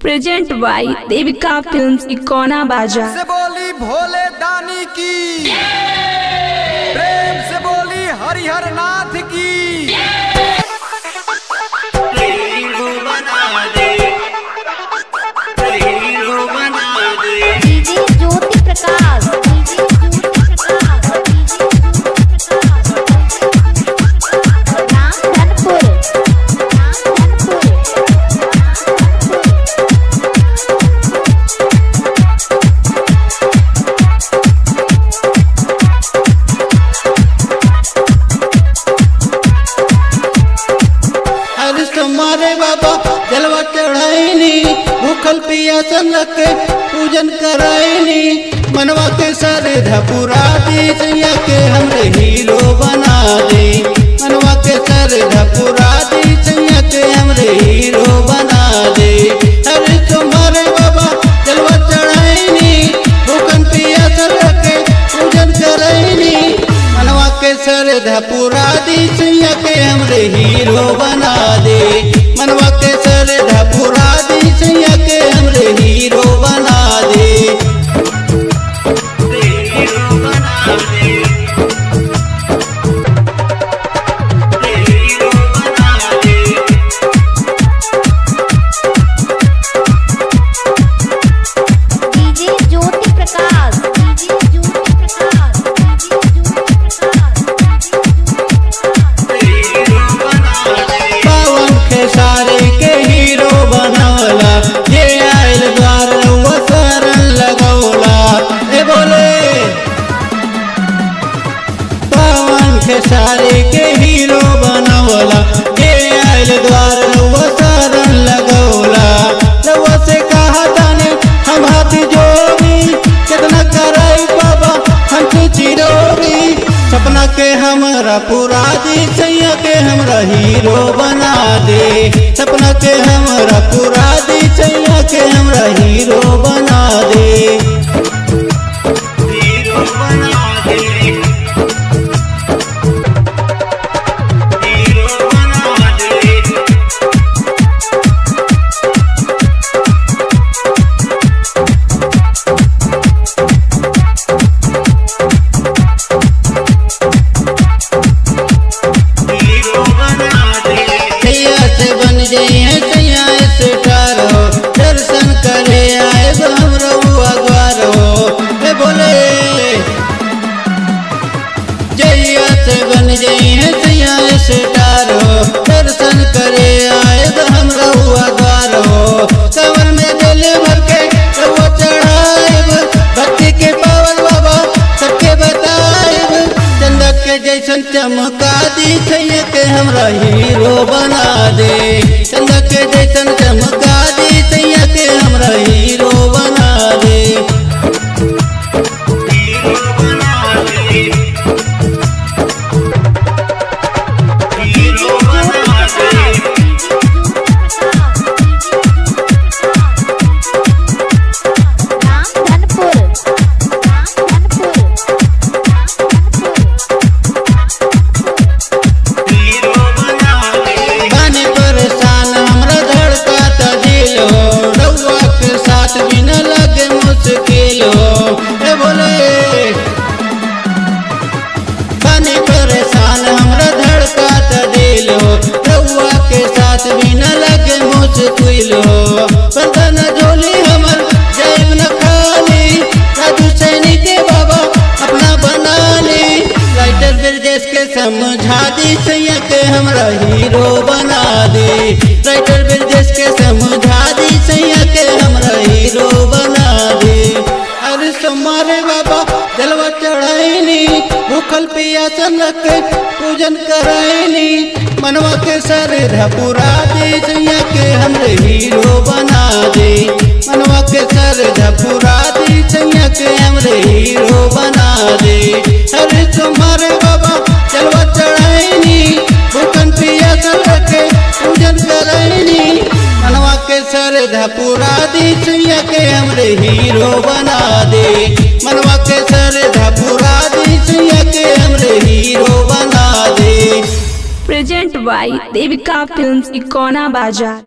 Present by Devika films Ikauna बाजा। से बोली भोले दानी की, प्रेम से बोली हरिहर नाथ की। डीजे ज्योति प्रकाश, तुम्हारे बाबा जलवा चढ़ाईनी, भूखल पियासन के पूजन कराईनी। मनवा के सारे धपुरा दी सैया के हमरे हीरो बना दे। मनवा के सारे धपुरा दी सैया के हमरे हीरो बना दे। अरे तुम्हारे बाबा जलवा चढ़ाईनी, भूखल पियासन के पूजन कराईनी। मनवा के सारे धपुरा दी सैया के हमरे हीरो बना दे। मनवा के सर धपुरा दी सैया के हमरे हीरो बना दे। हीरो बना दे, हीरो बना दे। DJ Jyoti Prakash, DJ Jyoti Prakash, DJ Jyoti Prakash. Hero बना दे। पावन के सारे के हीरो बनवला, ये आयल द्वार वो शरण लगौला। ए बोले पावन के सारे के हीरो बनवला, ये आयल द्वार वो शरण लगौला। रउआ से कहा जाने हम हाथी जोड़ी, कितना कराई बाबा हम चिरोगी। सपना के हमरा पूरा दी सैया के हमरा हीरो बना दे। सपना के हमरा पूरा दी सैया के हमरा हीरो बना दे। हीरो बना दे, हीरो बना दे। बन जाइए सैया स्टार हो, दर्शन करे आए हम रहुआ द्वार हो। ए बोले जैया से बन जाइए सैया स्टार हो, दर्शन करे आए हम रहुआ द्वार हो। कवर में दिल भर के रहुआ चढ़ाएब, भक्ति के पावन बाबा सबके बताएब। चंदा के जैसन चमका दी सैया के हमरा हीरो बना दे। चंदा के जैसन चमका दी सैया के हमरा हीरो बना दे। हीरो बना दे, हीरो बना दे। परेशान हमरा धड़का त दिल हो, रउआ के साथ भी न लगे मुश्किल हो। बंधन झोली हमर जाइब न खाली, राजू सैनी के बाबा अपना बना ली। राइटर ब्रजेश के समझा दी सैया के हमरा हीरो बना दे। राइटर ब्रजेश के समझा दी सैया के हमरा हीरो बना दे। अरे तुम्हारे बाबा जलवा चढ़ाईनी, भूखल पियासन के पूजन कराईनी। मनवा के सर धपुरा दे सैया के हमरे हीरो बना दे। मनवा के सर धपुरा दे सैया के हमरे हीरो बना दे। अरे तुम्हारे बाबा जलवा चढ़ाईनी, भूखल पियासन के पूजन कराईनी। मनवा के सर धपुरा दी सैया के हमरे हीरो बना दे। मनवा के सर धपुरा दी सैया के हमरे हीरो बना दे। Present by Devika films Ikauna बाजा।